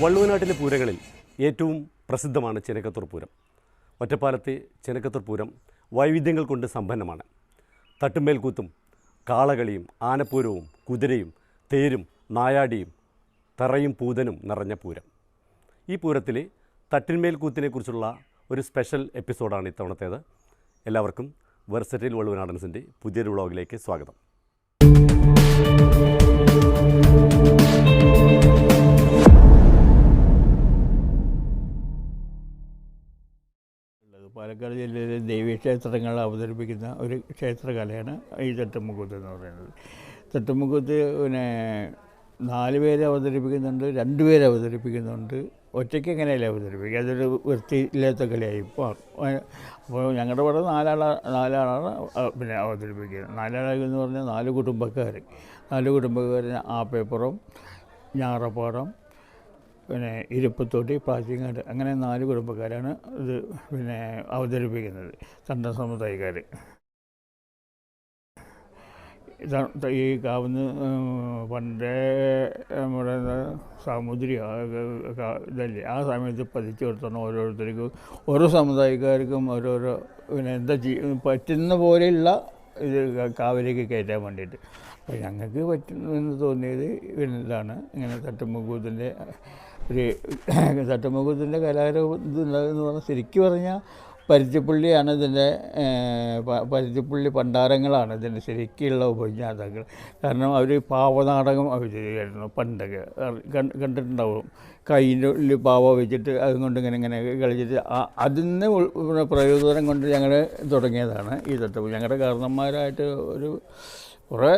വള്ളുവനാട്ടിലെ പൂരങ്ങളിൽ ഏറ്റവും പ്രസിദ്ധമാണ് ചെനക്കത്തൂർ പൂരം. ഒറ്റപ്പാലത്തെ ചെനക്കത്തൂർ പൂരം വൈവിധ്യങ്ങൾ കൊണ്ട് സമ്പന്നമാണ്. തട്ടുമേൽക്കൂത്തും കാളകളിയും ആനപ്പൂരവും കുതിരയും തേരും നായാടിയും തറയും പൂതനും നിറഞ്ഞ പൂരം. ഈ പൂരത്തിലെ തട്ടിന്മേൽക്കൂത്തിനെക്കുറിച്ചുള്ള ഒരു സ്പെഷ്യൽ എപ്പിസോഡാണ് ഇത്തവണത്തേത്. എല്ലാവർക്കും വെർസറ്റൈൽ വള്ളുവനാടൻസിൻ്റെ പുതിയൊരു വ്ളോഗിലേക്ക് സ്വാഗതം. പാലക്കാട് ജില്ലയിലെ ദേവീക്ഷേത്രങ്ങൾ അവതരിപ്പിക്കുന്ന ഒരു ക്ഷേത്രകലയാണ് ഈ തട്ടുമുക്കൂത്ത് എന്ന് പറയുന്നത്. തട്ടുമുക്കൂത്ത് 4 പേര് അവതരിപ്പിക്കുന്നുണ്ട്, 2 പേര് അവതരിപ്പിക്കുന്നുണ്ട്, ഒറ്റയ്ക്ക് എങ്ങനെയല്ല അവതരിപ്പിക്കുക. അതൊരു വൃത്തിയില്ലാത്ത കളിയായി ഇപ്പോൾ. അപ്പോൾ ഞങ്ങളുടെ ഇവിടെ നാലാളാണ് അവതരിപ്പിക്കുന്നത്. 4 ആളെന്ന് പറഞ്ഞാൽ 4 കുടുംബക്കാർ. 4 കുടുംബക്കാരന് ആപ്പേപ്പുറം, ഞാറപ്പാടം, ഇരുപ്പത്തോട്ടി, പ്രാചീങ്ങാട്, അങ്ങനെ 4 കുടുംബക്കാരാണ് ഇത് അവതരിപ്പിക്കുന്നത്. തണ്ട സമുദായക്കാർ. ഈ കാവുന്ന് പണ്ടേ നമ്മുടെ സാമൂതിരി ഇതല്ലേ, ആ സമയത്ത് പതിച്ചു കൊടുത്തണം ഓരോരുത്തർക്കും, ഓരോ സമുദായക്കാർക്കും ഓരോരോ എന്താ പറ്റുന്ന പോലെയുള്ള ഇത് കാവിലേക്ക് കയറ്റാൻ വേണ്ടിയിട്ട്. അപ്പോൾ ഞങ്ങൾക്ക് പറ്റുമെന്ന് തോന്നിയത് ഇതാണ് ഇങ്ങനെ തട്ടുമുക്കൂത്തിൻ്റെ കലാരൂപം ഇതുണ്ടാകുമെന്ന് പറഞ്ഞാൽ, ശരിക്കും പറഞ്ഞാൽ പരുത്തിപ്പുള്ളിയാണ് ഇതിൻ്റെ പരുത്തിപ്പുള്ളി പണ്ടാരങ്ങളാണ് ഇതിൻ്റെ ശരിക്കുള്ള ഉപജ്ഞാതാക്കൾ. കാരണം അവർ പാവനാടകം അവതരിപ്പിക്കായിരുന്നു പണ്ടൊക്കെ, കണ്ടിട്ടുണ്ടാവും. കയ്യിൻ്റെ ഉള്ളിൽ പാവ വെച്ചിട്ട് അതുകൊണ്ട് ഇങ്ങനെ കളിച്ചിട്ട് അതിന് പ്രയോജനം കൊണ്ട് ഞങ്ങൾ തുടങ്ങിയതാണ് ഈ തട്ടുപുള്ളി. ഞങ്ങളുടെ കാരണന്മാരായിട്ട് കുറേ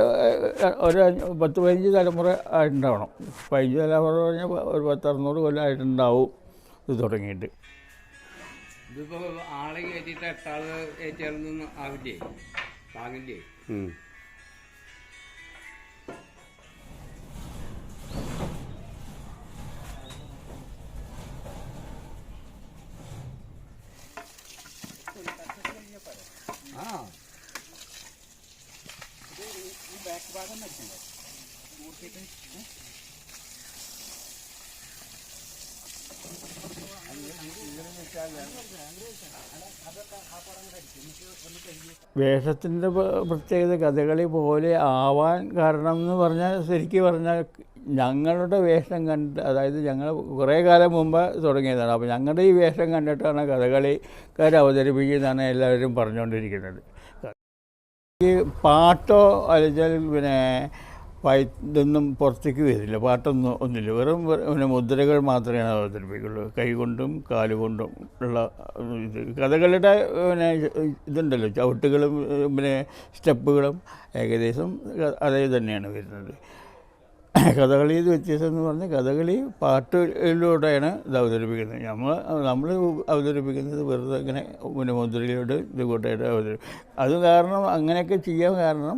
ഒരു 10-15 തലമുറ ആയിട്ടുണ്ടാവണം. 15 തലമുറ പറഞ്ഞാൽ ഒരു 10-600 കൊല്ലമായിട്ടുണ്ടാവും ഇത് തുടങ്ങിയിട്ട്. ഇതിപ്പോൾ ആളെ കയറ്റിയിട്ട് 8 ആൾ കയറ്റിയാലൊന്നും ആവില്ലേ, താങ്ങില്ലേ? ആ ബാക്ക് ഭാഗം വെക്കണ്ടേ കൂട്ടിയിട്ട് വേഷത്തിൻ്റെ പ്രത്യേകത കഥകളി പോലെ ആവാൻ കാരണം എന്ന് പറഞ്ഞാൽ, ശരിക്കും പറഞ്ഞാൽ ഞങ്ങളുടെ വേഷം കണ്ട്, അതായത് ഞങ്ങൾ കുറേ കാലം മുമ്പ് തുടങ്ങിയതാണ്. അപ്പോൾ ഞങ്ങളുടെ ഈ വേഷം കണ്ടിട്ടാണ് കഥകളിക്കാർ അവതരിപ്പിക്കുന്നതാണ് എല്ലാവരും പറഞ്ഞുകൊണ്ടിരിക്കുന്നത്. ഈ പാട്ടോ അല്ലെങ്കിൽ ഇതൊന്നും പുറത്തേക്ക് വരില്ല, ഒന്നുമില്ല. വെറും മുദ്രകൾ മാത്രമേ അവതരിപ്പിക്കുള്ളൂ. കൈകൊണ്ടും കാലുകൊണ്ടും ഉള്ള ഇത്. കഥകളിയുടെ ഇതുണ്ടല്ലോ, ചവിട്ടുകളും സ്റ്റെപ്പുകളും ഏകദേശം അതേ തന്നെയാണ് വരുന്നത്. കഥകളി വ്യത്യാസം എന്ന് പറഞ്ഞാൽ, കഥകളി പാട്ടിലൂടെയാണ് ഇത് അവതരിപ്പിക്കുന്നത്. നമ്മൾ അവതരിപ്പിക്കുന്നത് വെറുതെ ഇങ്ങനെ മുദ്രയിലൂടെ ഇത് കൂട്ടായിട്ട് അത് കാരണം അങ്ങനെയൊക്കെ ചെയ്യാൻ കാരണം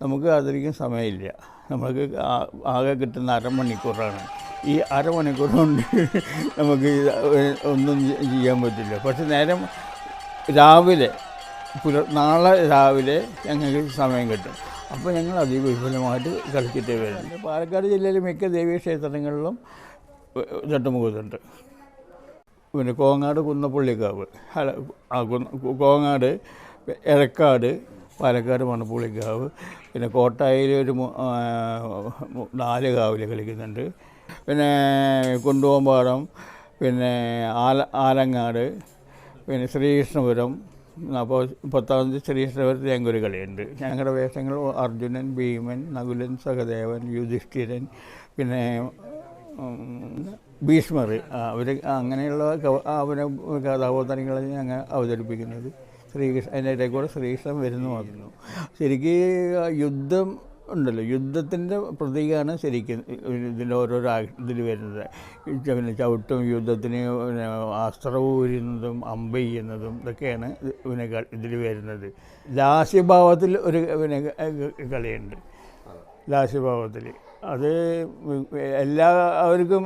നമുക്ക് അതിരിക്കും സമയമില്ല. നമുക്ക് ആകെ കിട്ടുന്ന അരമണിക്കൂറാണ്. ഈ അരമണിക്കൂർ കൊണ്ട് നമുക്ക് ഒന്നും ചെയ്യാൻ പറ്റില്ല. പക്ഷെ നേരം നാളെ രാവിലെ ഞങ്ങൾക്ക് സമയം കിട്ടും. അപ്പോൾ ഞങ്ങൾ അതിവിപുലമായിട്ട് കളിച്ചിട്ടേ വരുന്നുണ്ട്. പാലക്കാട് ജില്ലയിലെ മിക്ക ദേവീക്ഷേത്രങ്ങളിലും തട്ടുമുക്കൂത്തുണ്ട്. കോങ്ങാട് കുന്നപ്പുള്ളിക്കാവ്, കോങ്ങാട് എഴക്കാട്, പാലക്കാട് മണപ്പുള്ളിക്കാവ്, കോട്ടായിൽ ഒരു 4 കാവിൽ കളിക്കുന്നുണ്ട്. കുണ്ടുവമ്പാടം, ആലങ്ങാട്, ശ്രീകൃഷ്ണപുരം. അപ്പോൾ 10ാം തീയതി ശ്രീകൃഷ്ണപുരത്ത് ഞങ്ങൾക്കൊരു കളിയുണ്ട്. ഞങ്ങളുടെ വേഷങ്ങൾ അർജുനൻ, ഭീമൻ, നകുലൻ, സഹദേവൻ, യുധിഷ്ഠിരൻ, ഭീഷ്മർ, അവർ അങ്ങനെയുള്ള കഥാപാത്രങ്ങൾ ഞങ്ങൾ അവതരിപ്പിക്കുന്നത്. അതിൻ്റെ കൂടെ ശ്രീകൃഷ്ണൻ വരുന്നു വന്നു. ശരിക്കും യുദ്ധം ഉണ്ടല്ലോ, യുദ്ധത്തിൻ്റെ പ്രതീകമാണ് ശരിക്കും ഇതിൻ്റെ ഓരോരോ ഇതിൽ വരുന്നത്. ചവിട്ടും യുദ്ധത്തിന് അസ്ത്രവും ഊരുന്നതും അമ്പ് ചെയ്യുന്നതും ഇതൊക്കെയാണ് ഇതിൽ വരുന്നത്. ലാസ്യഭാവത്തിൽ ഒരു കളിയുണ്ട്. ലാസ്യഭാവത്തിൽ അത് എല്ലാവർക്കും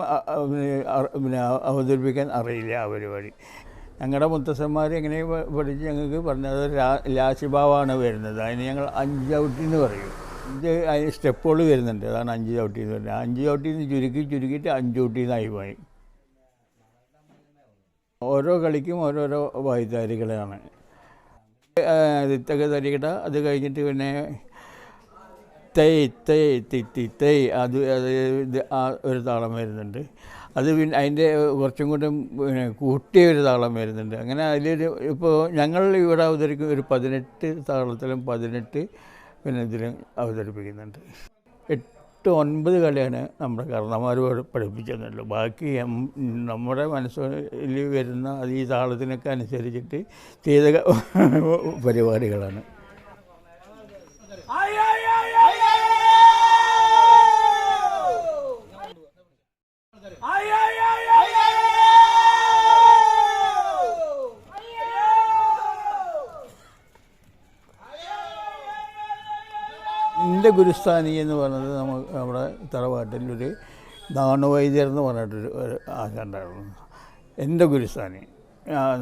അവതരിപ്പിക്കാൻ അറിയില്ല ആ പരിപാടി. ഞങ്ങളുടെ മുത്തശ്ശന്മാർ എങ്ങനെ പഠിച്ച് ഞങ്ങൾക്ക് പറഞ്ഞത് ലാശിഭാവമാണ് വരുന്നത്. അതിന് ഞങ്ങൾ 5 ചവിട്ടി എന്ന് പറയും. അതിന് സ്റ്റെപ്പുകൾ വരുന്നുണ്ട്, അതാണ് 5 ചവിട്ടി എന്ന് പറയുന്നത്. 5 ചവിട്ടി ചുരുക്കിയിട്ട് 5 ചവിട്ടി എന്നായി പോയി. ഓരോ കളിക്കും ഓരോരോ വായ്ത്താരികളാണ്. തിത്തക തരികിട, അത് കഴിഞ്ഞിട്ട് പിന്നെ തേയ് തേയ് തിത്തി തേയ്, അത് ഒരു താളം വരുന്നുണ്ട്. അത് പിന്നെ അതിൻ്റെ കുറച്ചും കൂടെ പിന്നെ കൂട്ടിയ ഒരു താളം വരുന്നുണ്ട്. അങ്ങനെ അതിലൊരു ഇപ്പോൾ ഞങ്ങൾ ഇവിടെ അവതരിക്കും ഒരു 18 താളത്തിലും 18 പിന്നെ ഇതിലും അവതരിപ്പിക്കുന്നുണ്ട്. 8-9 കളിയാണ് നമ്മുടെ കർണന്മാർ പഠിപ്പിച്ചെന്നുള്ളൂ. ബാക്കി നമ്മുടെ മനസ്സിൽ വരുന്ന അത് ഈ താളത്തിനൊക്കെ അനുസരിച്ചിട്ട് ചെയ്ത പരിപാടികളാണ്. എൻ്റെ ഗുരുസ്ഥാനി എന്ന് പറയുന്നത് നമ്മുടെ തറവാട്ടിലൊരു നാണുവൈദ്യർ എന്ന് പറഞ്ഞിട്ടൊരു ആശാണ്ടായിരുന്നു. എൻ്റെ ഗുരുസ്ഥാനി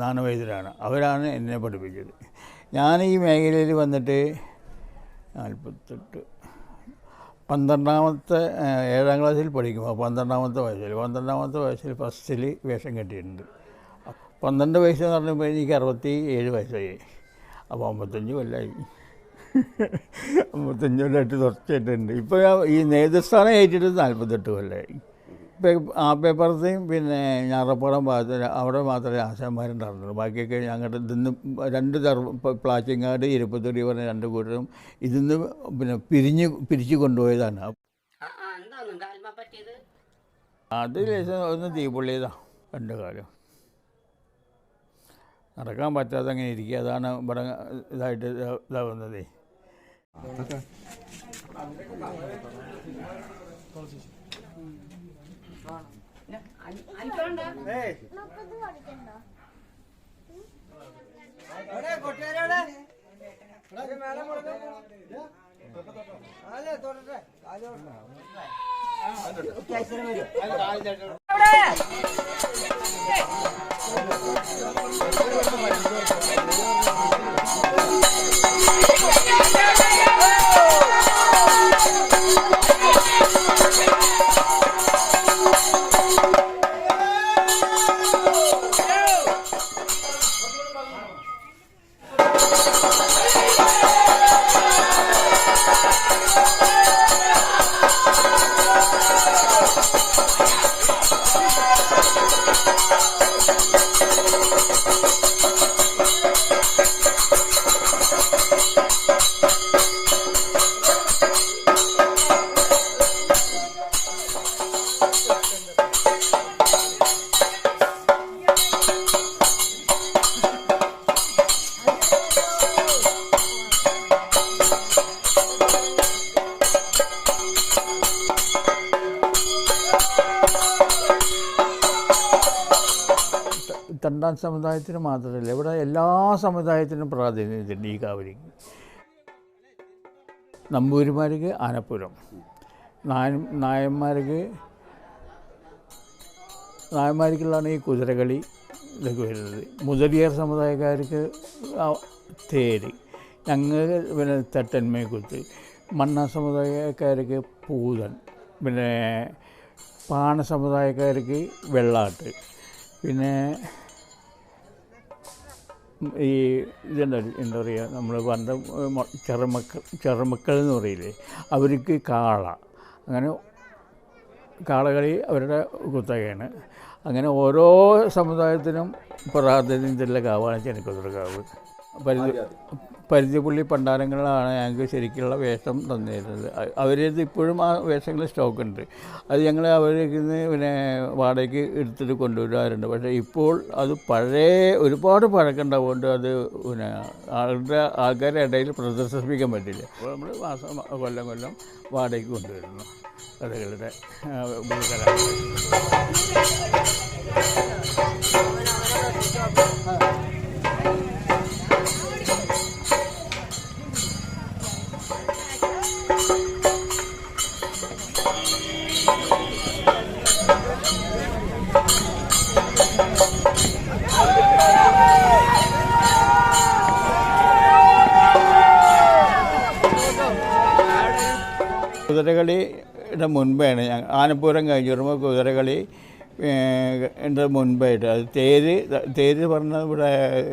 നാണുവൈദ്യരാണ്. അവരാണ് എന്നെ പഠിപ്പിച്ചത്. ഞാൻ ഈ മേഖലയിൽ വന്നിട്ട് 12ാമത്തെ 7ാം ക്ലാസ്സിൽ പഠിക്കുമ്പോൾ 12ാമത്തെ വയസ്സിൽ ഫസ്റ്റിൽ വേഷം കെട്ടിയിട്ടുണ്ട്. 12 വയസ്സെന്ന് പറഞ്ഞപ്പോൾ എനിക്ക് 67 വയസ്സായി. അപ്പോൾ 55 കൊല്ലമായി. 55 കൊല്ലമായിട്ട് തുടച്ചിട്ടുണ്ട്. ഇപ്പോൾ ഈ നേതൃസ്ഥാനം ഏറ്റിട്ട് 48 കൊല്ലമായി. പേപ്പറത്തെയും പിന്നെ ഞാറപ്പാടം ഭാഗത്ത് അവിടെ മാത്രമേ ആശാന്മാരുണ്ടായിരുന്നുള്ളൂ. ബാക്കിയൊക്കെ ഞങ്ങളുടെ ഇതിന്ന് 2 പ്ലാച്ചിങ്ങാട് ഇരുപ്പത്തൊടി പറഞ്ഞ 2 കൂട്ടരും ഇതിന്ന് പിന്നെ പിരിച്ചു കൊണ്ടുപോയതാണ്. അത് ലേശം ഒന്ന് തീപൊള്ളിയതാണ്. 2 കാലം നടക്കാൻ പറ്റാതെ അങ്ങനെ ഇരിക്കുക. അതാണ് ഇവിടെ ഇതായിട്ട് ഇതാവുന്നതേ. തണ്ടാൻ സമുദായത്തിന് മാത്രമല്ല, ഇവിടെ എല്ലാ സമുദായത്തിനും പ്രാധാന്യമുണ്ട് ഈ കാവലിക്ക്. നമ്പൂതിരിമാർക്ക് ആനപ്പൂരം, നായന്മാർക്കുള്ളതാണ് ഈ കുതിരകളി ഇതൊക്കെ വരുന്നത്. മുതലിയർ സമുദായക്കാർക്ക് തേര്, ഞങ്ങൾക്ക് പിന്നെ തട്ടന്മേക്കുത്ത്, മണ്ണ സമുദായക്കാർക്ക് പൂതൻ, പിന്നെ പാണ സമുദായക്കാർക്ക് വെള്ളാട്ട്, പിന്നെ ഈ ഇതുണ്ട് എന്താ പറയുക, നമ്മൾ പണ്ട് ചെറുമക്കൾ എന്ന് പറയില്ലേ, അവർക്ക് കാള. അങ്ങനെ കാളകളി അവരുടെ കുത്തകയാണ്. അങ്ങനെ ഓരോ സമുദായത്തിനും പ്രാതിനിധ്യമുള്ള കാവാണ് ചെനക്കുതിര കാവ്. പരുത്തിപ്പുള്ളി പണ്ടാരങ്ങളാണ് ഞങ്ങൾക്ക് ശരിക്കുള്ള വേഷം തന്നിരുന്നത്. അവരത് ഇപ്പോഴും ആ വേഷങ്ങൾ സ്റ്റോക്കുണ്ട്. അത് ഞങ്ങൾ അവരിൽ നിന്ന് പിന്നെ വാടകയ്ക്ക് എടുത്തിട്ട് കൊണ്ടുവരാറുണ്ട്. പക്ഷേ ഇപ്പോൾ അത് ഒരുപാട് പഴക്കമുണ്ടാവുകൊണ്ട് അത് പിന്നെ ആൾക്കാരുടെ ഇടയിൽ പ്രദർശിപ്പിക്കാൻ പറ്റില്ല. അപ്പോൾ നമ്മൾ കൊല്ലം വാടകയ്ക്ക് കൊണ്ടുവരുന്നു കഥകളുടെ കുതിരകളിയുടെ മുൻപാണ് ആനപ്പൂരം കഴിഞ്ഞ് വരുമ്പോൾ കുതിരകളി എൻ്റെ മുൻപായിട്ട് അത് തേര് പറഞ്ഞ ഇവിടെ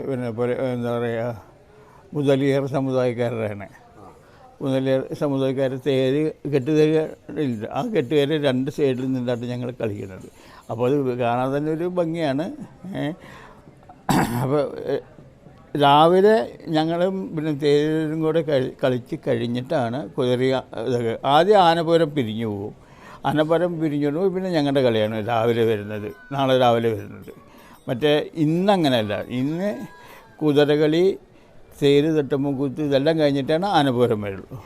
പിന്നെ എന്താ പറയുക മുതലിയർ സമുദായക്കാരുടെയാണ്. മുതലിയർ സമുദായക്കാർ തേര് കെട്ടുതേരില്ല, ആ കെട്ടുകാര് 2 സൈഡിൽ നിന്നിട്ടാണ് ഞങ്ങൾ കളിക്കുന്നത്. അപ്പോൾ അത് കാണാൻ തന്നെ ഒരു ഭംഗിയാണ്. അപ്പോൾ രാവിലെ ഞങ്ങളും പിന്നെ തേരും കൂടെ കളിച്ച് കഴിഞ്ഞിട്ടാണ് കുതിര ഇതൊക്കെ. ആദ്യം ആനപ്പൂരം പിരിഞ്ഞു പോകും. ആനപ്പൂരം പിരിഞ്ഞു പോകും, പിന്നെ ഞങ്ങളുടെ കളിയാണ് രാവിലെ വരുന്നത്, നാളെ രാവിലെ വരുന്നത്. മറ്റേ ഇന്നങ്ങനെയല്ല, ഇന്ന് കുതിരകളി, തേര് തട്ടുമ്പോൾ കുത്ത്, ഇതെല്ലാം കഴിഞ്ഞിട്ടാണ് ആനപ്പൂരം വരുള്ളൂ.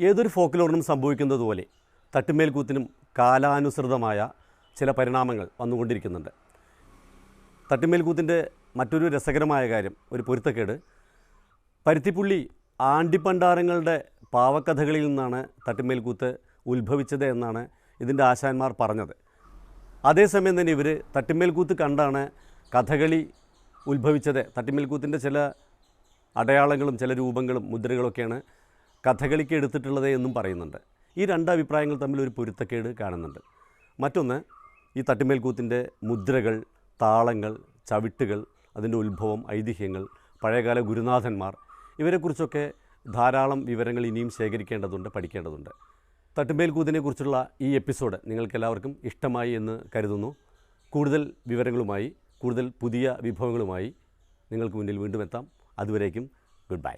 ഏതൊരു ഫോക്ലോറിനും സംഭവിക്കുന്നത് പോലെ തട്ടുമേൽക്കൂത്തിനും കാലാനുസൃതമായ ചില പരിണാമങ്ങൾ വന്നുകൊണ്ടിരിക്കുന്നുണ്ട്. തട്ടുമേൽക്കൂത്തിൻ്റെ മറ്റൊരു രസകരമായ കാര്യം, ഒരു പൊരുത്തക്കേട്, പരുത്തിപ്പുള്ളി ആണ്ടിപ്പണ്ടാരങ്ങളുടെ പാവക്കഥകളിൽ നിന്നാണ് തട്ടുമേൽക്കൂത്ത് ഉത്ഭവിച്ചത് എന്നാണ് ഇതിൻ്റെ ആശാന്മാർ പറഞ്ഞത്. അതേസമയം തന്നെ ഇവർ തട്ടുമേൽക്കൂത്ത് കണ്ടാണ് കഥകളി ഉത്ഭവിച്ചത്. തട്ടുമേൽക്കൂത്തിൻ്റെ ചില അടയാളങ്ങളും ചില രൂപങ്ങളും മുദ്രകളൊക്കെയാണ് കഥകളിക്ക് എടുത്തിട്ടുള്ളത് എന്നും പറയുന്നുണ്ട്. ഈ രണ്ട് അഭിപ്രായങ്ങൾ തമ്മിൽ ഒരു പൊരുത്തക്കേട് കാണുന്നുണ്ട്. മറ്റൊന്ന്, ഈ തട്ടുമേൽക്കൂത്തിൻ്റെ മുദ്രകൾ, താളങ്ങൾ, ചവിട്ടുകൾ, അതിൻ്റെ ഉത്ഭവം, ഐതിഹ്യങ്ങൾ, പഴയകാല ഗുരുനാഥന്മാർ, ഇവരെക്കുറിച്ചൊക്കെ ധാരാളം വിവരങ്ങൾ ഇനിയും ശേഖരിക്കേണ്ടതുണ്ട്, പഠിക്കേണ്ടതുണ്ട്. തട്ടുമേൽക്കൂത്തിനെക്കുറിച്ചുള്ള ഈ എപ്പിസോഡ് നിങ്ങൾക്കെല്ലാവർക്കും ഇഷ്ടമായി എന്ന് കരുതുന്നു. കൂടുതൽ വിവരങ്ങളുമായി, കൂടുതൽ പുതിയ വിഭവങ്ങളുമായി നിങ്ങൾക്ക് മുന്നിൽ വീണ്ടും എത്താം. അതുവരേക്കും ഗുഡ് ബൈ.